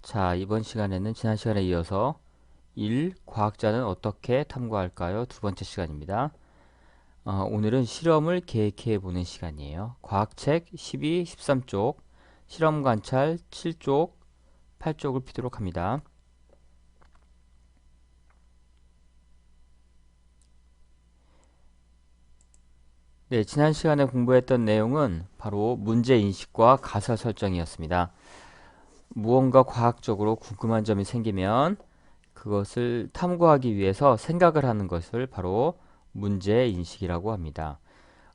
자, 이번 시간에는 지난 시간에 이어서 1. 과학자는 어떻게 탐구할까요? 두 번째 시간입니다. 오늘은 실험을 계획해 보는 시간이에요. 과학책 12, 13쪽, 실험 관찰 7쪽, 8쪽을 피도록 합니다. 네, 지난 시간에 공부했던 내용은 바로 문제 인식과 가설 설정이었습니다. 무언가 과학적으로 궁금한 점이 생기면 그것을 탐구하기 위해서 생각을 하는 것을 바로 문제 인식이라고 합니다.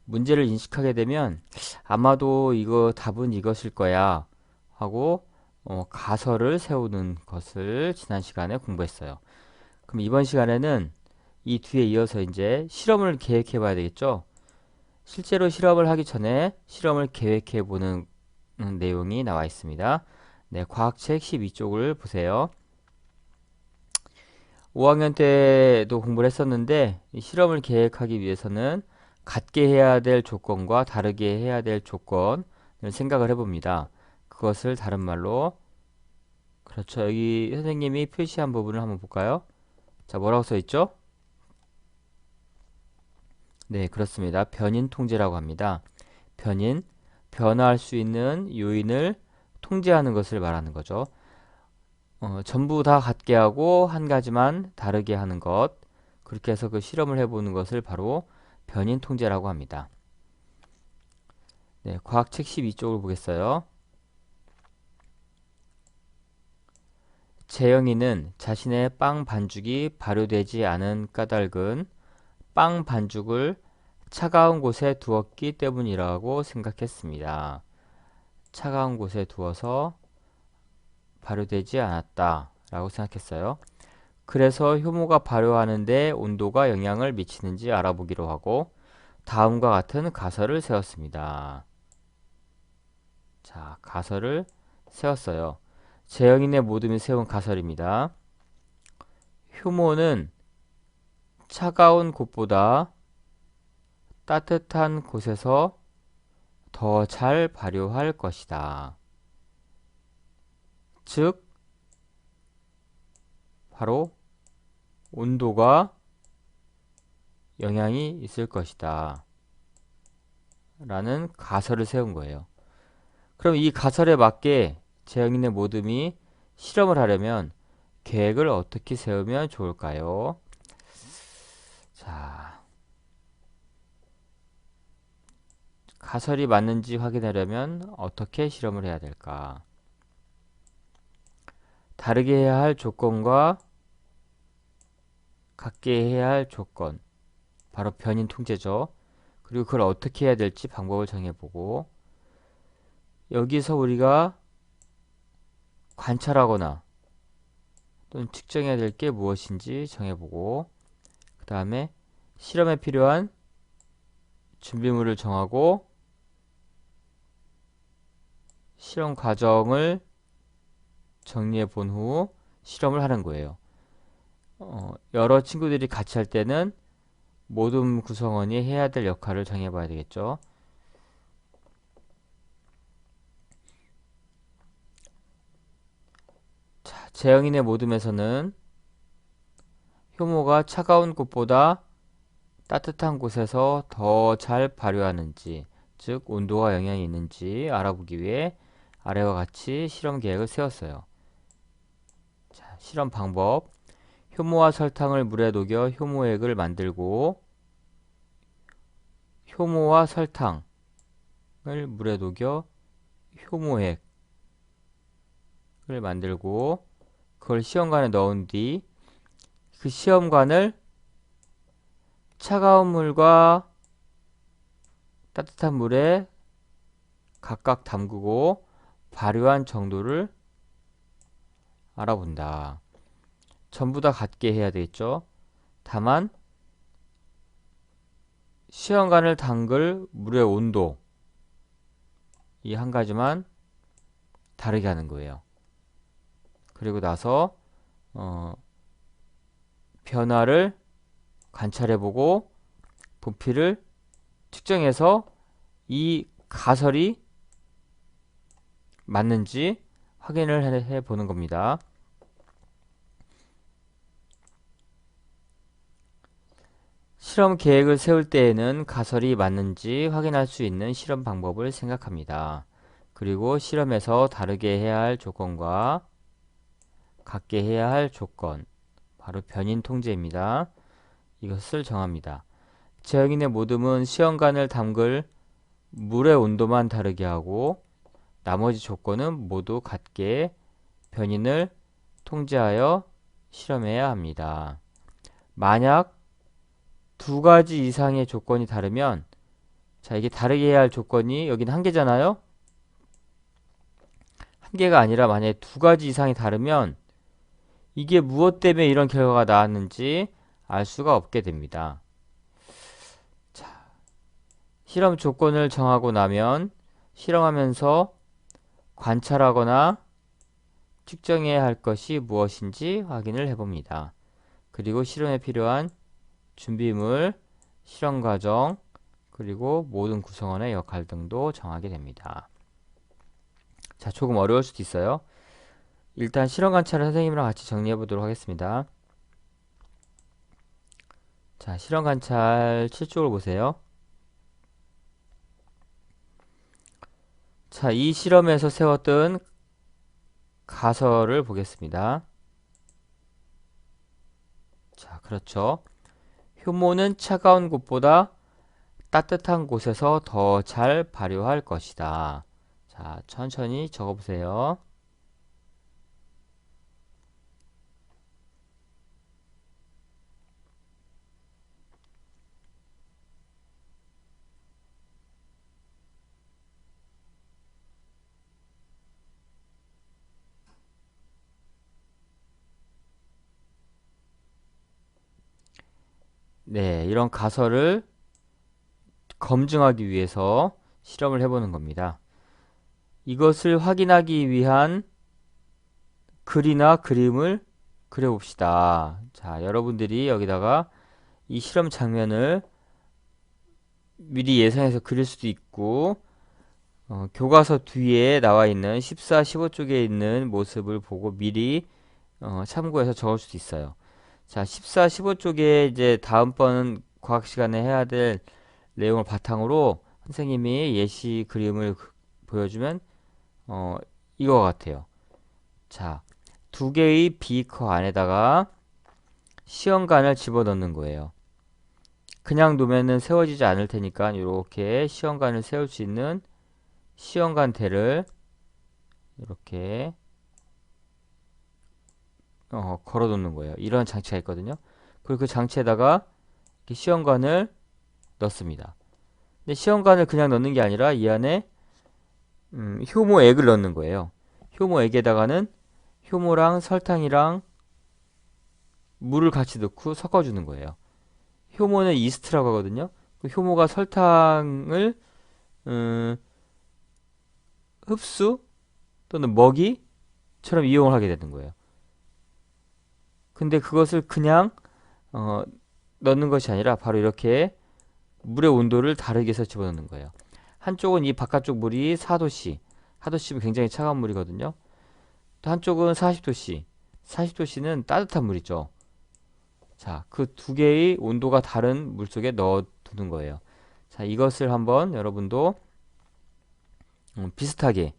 문제를 인식하게 되면 아마도 이거 답은 이것일 거야 하고 가설을 세우는 것을 지난 시간에 공부했어요. 그럼 이번 시간에는 이 뒤에 이어서 이제 실험을 계획해 봐야 되겠죠? 실제로 실험을 하기 전에 실험을 계획해 보는 내용이 나와 있습니다. 네, 과학책 12쪽을 보세요. 5학년 때도 공부를 했었는데 이 실험을 계획하기 위해서는 같게 해야 될 조건과 다르게 해야 될 조건을 생각을 해봅니다. 그것을 다른 말로 그렇죠. 여기 선생님이 표시한 부분을 한번 볼까요? 자, 뭐라고 써 있죠? 네, 그렇습니다. 변인 통제라고 합니다. 변인, 변화할 수 있는 요인을 통제하는 것을 말하는 거죠. 전부 다 같게 하고 한 가지만 다르게 하는 것. 그렇게 해서 그 실험을 해보는 것을 바로 변인 통제라고 합니다. 네, 과학책 12쪽을 보겠어요. 재영이는 자신의 빵 반죽이 발효되지 않은 까닭은 빵 반죽을 차가운 곳에 두었기 때문이라고 생각했습니다. 차가운 곳에 두어서 발효되지 않았다 라고 생각했어요. 그래서 효모가 발효하는데 온도가 영향을 미치는지 알아보기로 하고 다음과 같은 가설을 세웠습니다. 자, 가설을 세웠어요. 재영인의 모둠이 세운 가설입니다. 효모는 차가운 곳보다 따뜻한 곳에서 더 잘 발효할 것이다. 즉, 바로 온도가 영향이 있을 것이다. 라는 가설을 세운 거예요. 그럼 이 가설에 맞게 재영인의 모둠이 실험을 하려면 계획을 어떻게 세우면 좋을까요? 자, 가설이 맞는지 확인하려면 어떻게 실험을 해야 될까? 다르게 해야 할 조건과 같게 해야 할 조건. 바로 변인 통제죠. 그리고 그걸 어떻게 해야 될지 방법을 정해보고 여기서 우리가 관찰하거나 또는 측정해야 될 게 무엇인지 정해보고 그 다음에 실험에 필요한 준비물을 정하고 실험 과정을 정리해 본 후 실험을 하는 거예요. 여러 친구들이 같이 할 때는 모든 구성원이 해야 될 역할을 정해봐야 되겠죠. 자, 재영인의 모둠에서는 효모가 차가운 곳보다 따뜻한 곳에서 더 잘 발효하는지, 즉 온도가 영향이 있는지 알아보기 위해 아래와 같이 실험 계획을 세웠어요. 자, 실험 방법. 효모와 설탕을 물에 녹여 효모액을 만들고 효모와 설탕을 물에 녹여 효모액을 만들고 그걸 시험관에 넣은 뒤 그 시험관을 차가운 물과 따뜻한 물에 각각 담그고 발효한 정도를 알아본다. 전부 다 같게 해야 되겠죠. 다만 시험관을 담글 물의 온도 이 한 가지만 다르게 하는 거예요. 그리고 나서 변화를 관찰해보고 부피를 측정해서 이 가설이 맞는지 확인을 해 보는 겁니다. 실험 계획을 세울 때에는 가설이 맞는지 확인할 수 있는 실험 방법을 생각합니다. 그리고 실험에서 다르게 해야 할 조건과 같게 해야 할 조건, 바로 변인 통제입니다. 이것을 정합니다. 제어인의 모둠은 시험관을 담글 물의 온도만 다르게 하고 나머지 조건은 모두 같게 변인을 통제하여 실험해야 합니다. 만약 두 가지 이상의 조건이 다르면, 자, 이게 다르게 해야 할 조건이 여기는 한 개잖아요? 한 개가 아니라 만약에 두 가지 이상이 다르면 이게 무엇 때문에 이런 결과가 나왔는지 알 수가 없게 됩니다. 자, 실험 조건을 정하고 나면 실험하면서 관찰하거나 측정해야 할 것이 무엇인지 확인을 해봅니다. 그리고 실험에 필요한 준비물, 실험 과정, 그리고 모든 구성원의 역할 등도 정하게 됩니다. 자, 조금 어려울 수도 있어요. 일단 실험 관찰을 선생님이랑 같이 정리해 보도록 하겠습니다. 자, 실험 관찰 7쪽을 보세요. 자, 이 실험에서 세웠던 가설을 보겠습니다. 자, 그렇죠. 효모는 차가운 곳보다 따뜻한 곳에서 더 잘 발효할 것이다. 자, 천천히 적어보세요. 네, 이런 가설을 검증하기 위해서 실험을 해보는 겁니다. 이것을 확인하기 위한 글이나 그림을 그려봅시다. 자, 여러분들이 여기다가 이 실험 장면을 미리 예상해서 그릴 수도 있고, 교과서 뒤에 나와 있는 14, 15쪽에 있는 모습을 보고 미리 참고해서 적을 수도 있어요. 자, 14, 15쪽에 이제 다음번 과학 시간에 해야 될 내용을 바탕으로 선생님이 예시 그림을 보여주면 이거 같아요. 자, 두 개의 비커 안에다가 시험관을 집어넣는 거예요. 그냥 놓으면은 세워지지 않을 테니까 이렇게 시험관을 세울 수 있는 시험관 대를 이렇게 걸어 놓는 거예요. 이런 장치가 있거든요. 그리고 그 장치에다가 이렇게 시험관을 넣습니다. 근데 시험관을 그냥 넣는 게 아니라 이 안에 효모액을 넣는 거예요. 효모액에다가는 효모랑 설탕이랑 물을 같이 넣고 섞어주는 거예요. 효모는 이스트라고 하거든요. 그 효모가 설탕을 흡수 또는 먹이처럼 이용을 하게 되는 거예요. 근데 그것을 그냥 어, 넣는 것이 아니라 바로 이렇게 물의 온도를 다르게 해서 집어넣는 거예요. 한쪽은 이 바깥쪽 물이 4도씨, 4도씨면 굉장히 차가운 물이거든요. 또 한쪽은 40도씨, 40도씨는 따뜻한 물이죠. 자, 그 두 개의 온도가 다른 물 속에 넣어 두는 거예요. 자, 이것을 한번 여러분도 비슷하게,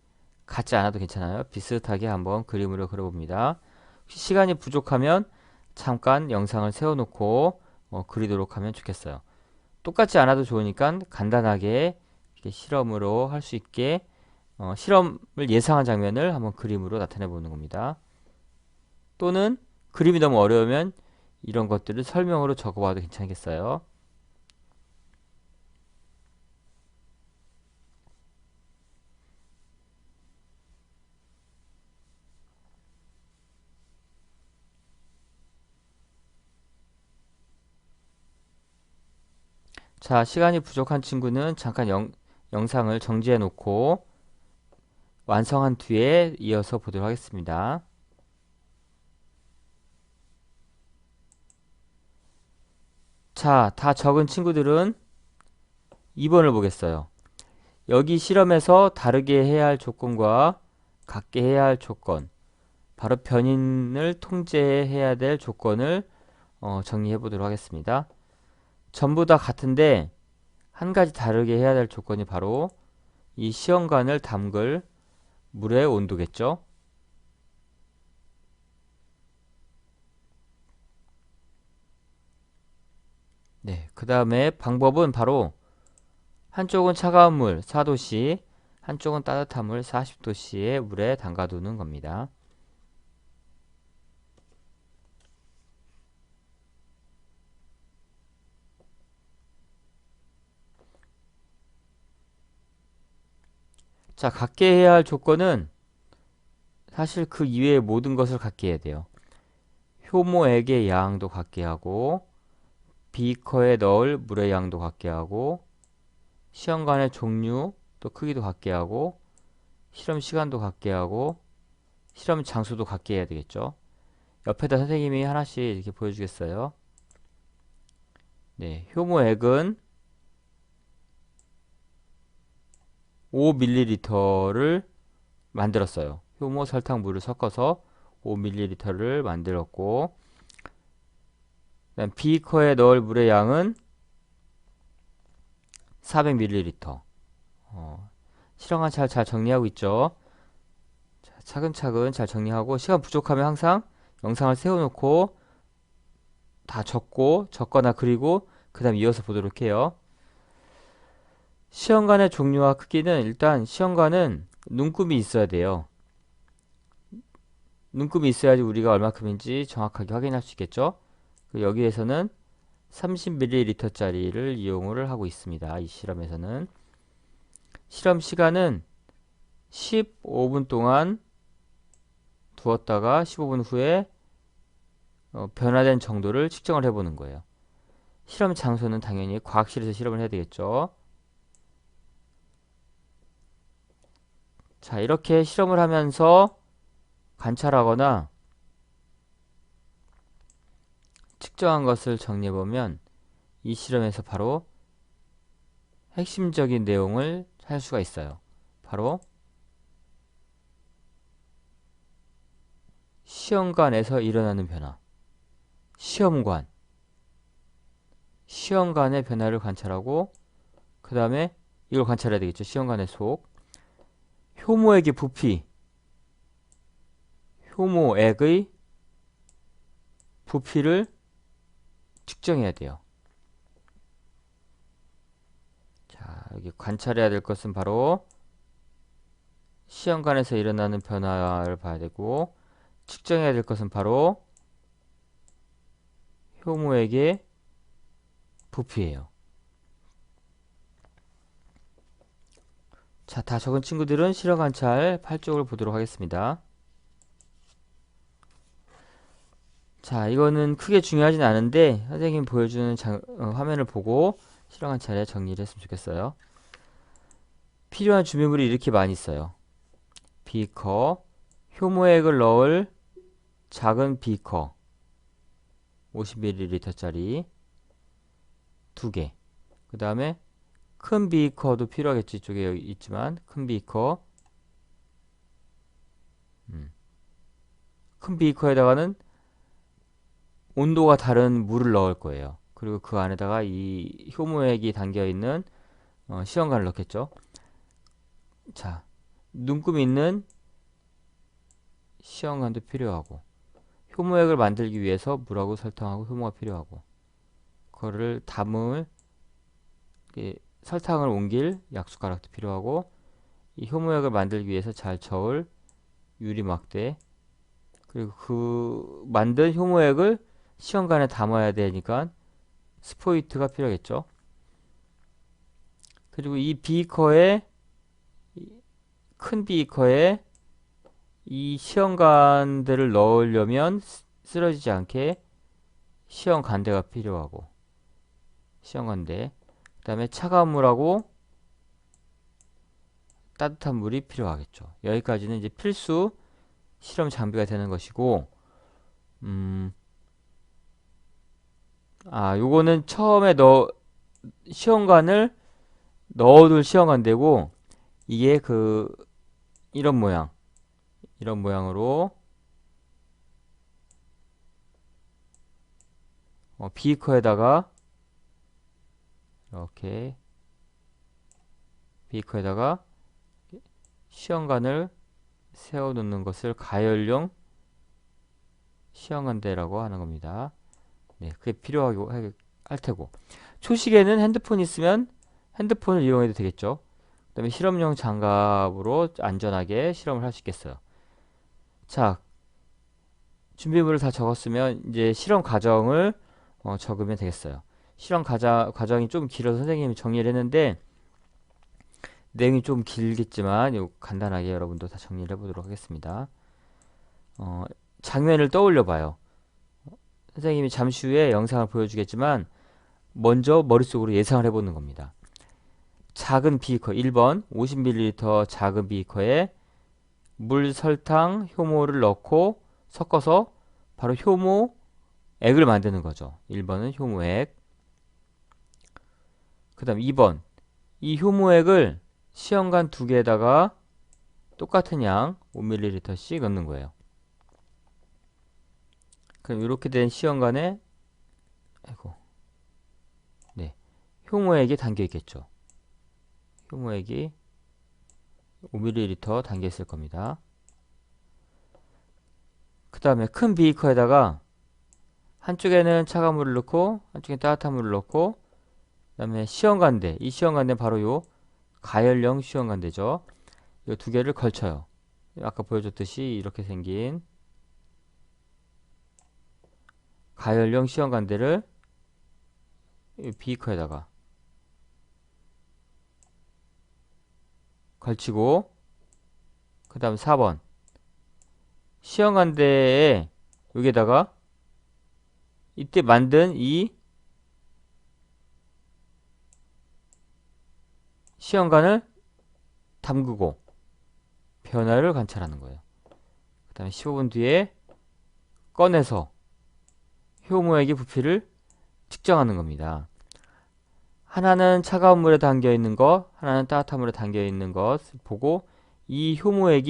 같지 않아도 괜찮아요. 비슷하게 한번 그림으로 그려봅니다. 혹시 시간이 부족하면 잠깐 영상을 세워놓고 그리도록 하면 좋겠어요. 똑같지 않아도 좋으니까 간단하게 이렇게 실험으로 할 수 있게 실험을 예상한 장면을 한번 그림으로 나타내 보는 겁니다. 또는 그림이 너무 어려우면 이런 것들을 설명으로 적어봐도 괜찮겠어요. 자, 시간이 부족한 친구는 잠깐 영상을 정지해 놓고 완성한 뒤에 이어서 보도록 하겠습니다. 자, 다 적은 친구들은 2번을 보겠어요. 여기 실험에서 다르게 해야 할 조건과 갖게 해야 할 조건, 바로 변인을 통제해야 될 조건을 정리해 보도록 하겠습니다. 전부 다 같은데 한 가지 다르게 해야 될 조건이 바로 이 시험관을 담글 물의 온도겠죠. 네, 그 다음에 방법은 바로 한쪽은 차가운 물 4도씨, 한쪽은 따뜻한 물 40도씨의 물에 담가두는 겁니다. 자, 갖게 해야 할 조건은 사실 그 이외의 모든 것을 갖게 해야 돼요. 효모액의 양도 갖게 하고, 비커에 넣을 물의 양도 갖게 하고, 시험관의 종류 또 크기도 갖게 하고, 실험 시간도 갖게 하고, 실험 장소도 갖게 해야 되겠죠. 옆에다 선생님이 하나씩 이렇게 보여주겠어요. 네, 효모액은 5ml를 만들었어요. 효모 설탕 물을 섞어서 5ml를 만들었고, 그다음 비커에 넣을 물의 양은 400ml. 실험관 잘 정리하고 있죠. 자, 차근차근 잘 정리하고 시간 부족하면 항상 영상을 세워놓고 다 적거나 그리고 그 다음 이어서 보도록 해요. 시험관의 종류와 크기는 일단 시험관은 눈금이 있어야 돼요. 눈금이 있어야지 우리가 얼마큼인지 정확하게 확인할 수 있겠죠. 여기에서는 30ml짜리를 이용을 하고 있습니다. 이 실험에서는. 실험 시간은 15분 동안 두었다가 15분 후에 변화된 정도를 측정을 해보는 거예요. 실험 장소는 당연히 과학실에서 실험을 해야 되겠죠. 자, 이렇게 실험을 하면서 관찰하거나 측정한 것을 정리해보면 이 실험에서 바로 핵심적인 내용을 할 수가 있어요. 바로 시험관에서 일어나는 변화. 시험관의 변화를 관찰하고 그 다음에 이걸 관찰해야 되겠죠. 시험관의 속. 효모액의 부피. 효모액의 부피를 측정해야 돼요. 자, 여기 관찰해야 될 것은 바로 시험관에서 일어나는 변화를 봐야 되고 측정해야 될 것은 바로 효모액의 부피예요. 자, 다 적은 친구들은 실험 관찰 8쪽을 보도록 하겠습니다. 자, 이거는 크게 중요하진 않은데 선생님이 보여주는 화면을 보고 실험 관찰에 정리를 했으면 좋겠어요. 필요한 준비물이 이렇게 많이 있어요. 비커, 효모액을 넣을 작은 비커 50ml짜리 2개. 그 다음에 큰 비커도 필요하겠지. 이쪽에 여기 있지만 큰 비커. 큰 비커에다가는 온도가 다른 물을 넣을 거예요. 그리고 그 안에다가 이 효모액이 담겨 있는 시험관을 넣겠죠. 자, 눈금 있는 시험관도 필요하고 효모액을 만들기 위해서 물하고 설탕하고 효모가 필요하고 그거를 담을 설탕을 옮길 약숟가락도 필요하고 이 효모액을 만들기 위해서 잘 저을 유리막대 그리고 그 만든 효모액을 시험관에 담아야 되니까 스포이트가 필요하겠죠. 그리고 이 비커에 큰 비커에 이 시험관들을 넣으려면 쓰러지지 않게 시험관대가 필요하고 시험관대 그 다음에 차가운 물하고 따뜻한 물이 필요하겠죠. 여기까지는 이제 필수 실험 장비가 되는 것이고 요거는 처음에 시험관을 넣어둘 시험관대고 이게 이런 모양 이런 모양으로 비커에다가 이렇게 비커에다가 시험관을 세워 놓는 것을 가열용 시험관대라고 하는 겁니다. 네, 그게 필요하고 할 테고, 초식에는 핸드폰이 있으면 핸드폰을 이용해도 되겠죠. 그 다음에 실험용 장갑으로 안전하게 실험을 할 수 있겠어요. 자, 준비물을 다 적었으면 이제 실험 과정을 적으면 되겠어요. 실험 과정이 좀 길어서 선생님이 정리를 했는데 내용이 좀 길겠지만 간단하게 여러분도 다 정리를 해보도록 하겠습니다. 장면을 떠올려 봐요. 선생님이 잠시 후에 영상을 보여주겠지만 먼저 머릿속으로 예상을 해보는 겁니다. 작은 비커 1번 50ml 작은 비커에 물, 설탕, 효모를 넣고 섞어서 바로 효모액을 만드는 거죠. 1번은 효모액. 그 다음 2번 이 효모액을 시험관 두 개에다가 똑같은 양 5ml씩 넣는 거예요. 그럼 이렇게 된 시험관에 네, 효모액이 담겨 있겠죠. 효모액이 5ml 담겨 있을 겁니다. 그 다음에 큰 비커에다가 한쪽에는 차가운 물을 넣고 한쪽에 따뜻한 물을 넣고, 그 다음에 시험관대, 이 시험관대는 바로 요 가열용 시험관대죠. 이 두 개를 걸쳐요. 아까 보여줬듯이 이렇게 생긴 가열용 시험관대를 이 비커에다가 걸치고, 그 다음 4번 시험관대에 여기에다가 이때 만든 이 시험관을 담그고 변화를 관찰하는 거예요. 그 다음에 15분 뒤에 꺼내서 효모액의 부피를 측정하는 겁니다. 하나는 차가운 물에 담겨 있는 것, 하나는 따뜻한 물에 담겨 있는 것 보고 이 효모액,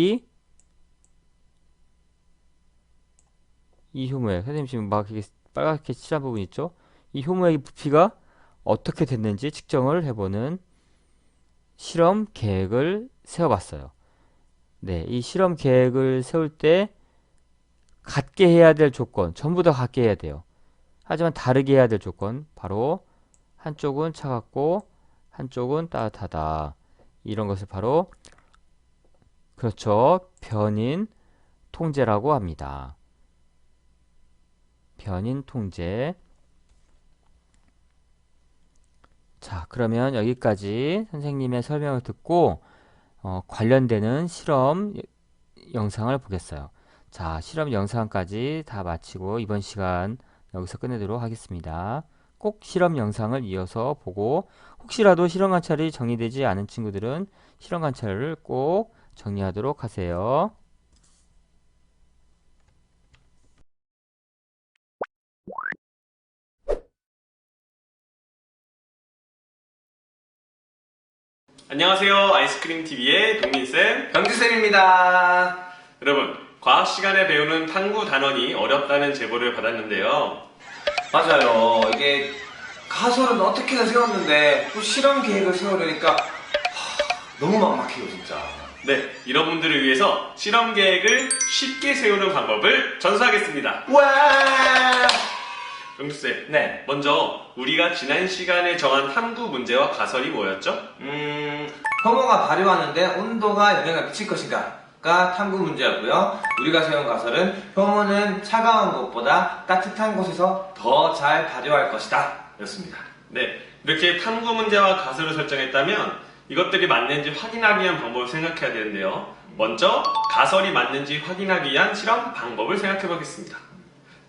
선생님 지금 막 이렇게 빨갛게 칠한 부분 있죠? 이 효모액의 부피가 어떻게 됐는지 측정을 해보는 실험 계획을 세워봤어요. 네, 이 실험 계획을 세울 때 같게 해야 될 조건, 전부 다 같게 해야 돼요. 하지만 다르게 해야 될 조건, 바로 한쪽은 차갑고 한쪽은 따뜻하다. 이런 것을 바로 그렇죠, 변인 통제라고 합니다. 변인 통제. 자, 그러면 여기까지 선생님의 설명을 듣고 관련되는 실험 영상을 보겠어요. 자, 실험 영상까지 다 마치고 이번 시간 여기서 끝내도록 하겠습니다. 꼭 실험 영상을 이어서 보고, 혹시라도 실험 관찰이 정리되지 않은 친구들은 실험 관찰을 꼭 정리하도록 하세요. 안녕하세요. 아이스크림TV의 동민쌤, 병주쌤입니다. 여러분, 과학 시간에 배우는 탐구 단원이 어렵다는 제보를 받았는데요. 맞아요. 이게 가설은 어떻게든 세웠는데 또 실험 계획을 세우려니까 너무 막막해요, 진짜. 네, 이런 분들을 위해서 실험 계획을 쉽게 세우는 방법을 전수하겠습니다. 와! 병주쌤, 네. 먼저 우리가 지난 시간에 정한 탐구 문제와 가설이 뭐였죠? 효모가 발효하는데 온도가 영향을 미칠 것인가가 탐구 문제였고요. 우리가 세운 가설은 효모는 차가운 곳보다 따뜻한 곳에서 더 잘 발효할 것이다 였습니다. 네, 이렇게 탐구 문제와 가설을 설정했다면 이것들이 맞는지 확인하기 위한 방법을 생각해야 되는데요. 먼저 가설이 맞는지 확인하기 위한 실험 방법을 생각해 보겠습니다.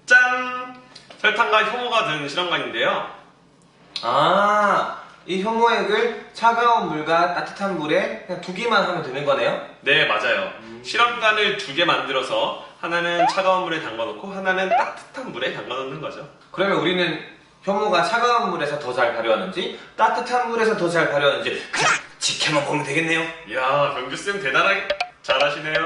짠! 설탕과 효모가 든 실험관인데요. 이 효모액을 차가운 물과 따뜻한 물에 그냥 두 개만 하면 되는 거네요? 네, 맞아요. 실험관을 두 개 만들어서 하나는 차가운 물에 담가놓고 하나는 따뜻한 물에 담가놓는 거죠. 그러면 우리는 효모가 차가운 물에서 더 잘 발효하는지 따뜻한 물에서 더 잘 발효하는지 그냥 지켜만 보면 되겠네요. 이야, 병규쌤 대단하게 잘하시네요.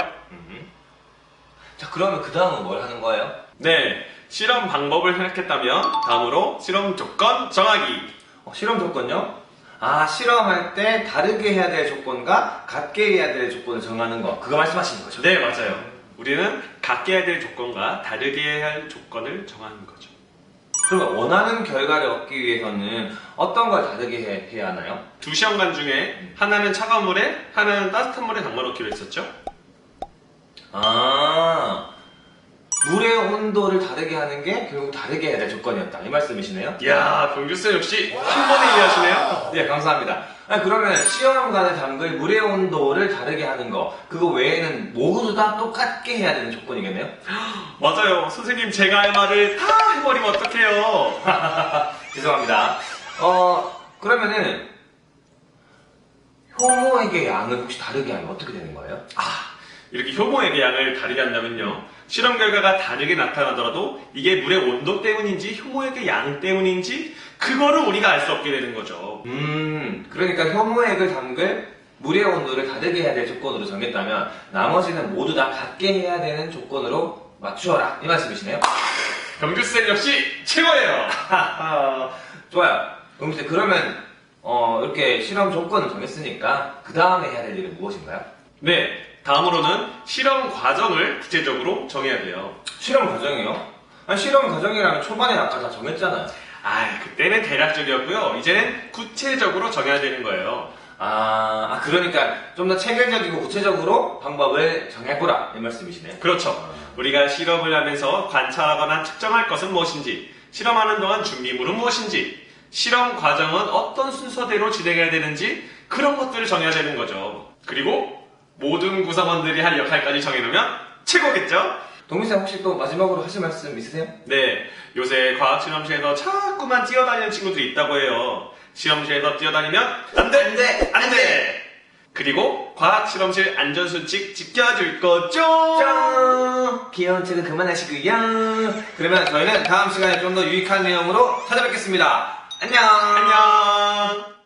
자, 그러면 그 다음은 뭘 하는 거예요? 네, 실험 방법을 생각했다면 다음으로 실험 조건 정하기. 실험 조건요? 아, 실험할 때 다르게 해야 될 조건과 같게 해야 될 조건을 정하는 거. 그거 말씀하시는 거죠? 네, 맞아요. 우리는 같게 해야 될 조건과 다르게 해야 할 조건을 정하는 거죠. 그러면 원하는 결과를 얻기 위해서는 어떤 걸 다르게 해야 하나요? 두 시험관 중에 하나는 차가운 물에 하나는 따뜻한 물에 담가놓기로 했었죠. 아, 물의 온도를 다르게 하는 게 결국 다르게 해야 될 조건이었다. 이 말씀이시네요? 이야, 병규쌤 역시 한 번에 이해하시네요. 네, 감사합니다. 그러면 시험관에 담글 물의 온도를 다르게 하는 거, 그거 외에는 모두 다 똑같게 해야 되는 조건이겠네요? 맞아요. 선생님 제가 할 말을 다 해버리면 어떡해요. 죄송합니다. 그러면은 효모액의 양을 혹시 다르게 하면 어떻게 되는 거예요? 이렇게 효모액의 양을 다르게 한다면요. 실험 결과가 다르게 나타나더라도 이게 물의 온도 때문인지 효모액의 양 때문인지 그거를 우리가 알 수 없게 되는 거죠. 그러니까 효모액을 담글 물의 온도를 다르게 해야 될 조건으로 정했다면 나머지는 모두 다 같게 해야 되는 조건으로 맞추어라. 이 말씀이시네요? 병규쌤 역시 최고예요. 좋아요. 그러면 이렇게 실험 조건을 정했으니까 그 다음에 해야 될 일은 무엇인가요? 네, 다음으로는 실험 과정을 구체적으로 정해야 돼요. 실험 과정이요? 실험 과정이라면 초반에 아까 다 정했잖아요. 그때는 대략적이었고요. 이제는 구체적으로 정해야 되는 거예요. 그러니까 좀 더 체계적이고 구체적으로 방법을 정해보라. 이 말씀이시네요. 그렇죠. 우리가 실험을 하면서 관찰하거나 측정할 것은 무엇인지, 실험하는 동안 준비물은 무엇인지, 실험 과정은 어떤 순서대로 진행해야 되는지 그런 것들을 정해야 되는 거죠. 그리고 모든 구성원들이 할 역할까지 정해놓으면 최고겠죠? 동민쌤 혹시 또 마지막으로 하실 말씀 있으세요? 네, 요새 과학 실험실에서 자꾸만 뛰어다니는 친구들이 있다고 해요. 시험실에서 뛰어다니면 안 돼! 안 돼! 그리고 과학 실험실 안전수칙 지켜줄 거죠? 짠! 귀여운 책은 그만하시고요. 그러면 저희는 다음 시간에 좀 더 유익한 내용으로 찾아뵙겠습니다. 안녕! 안녕!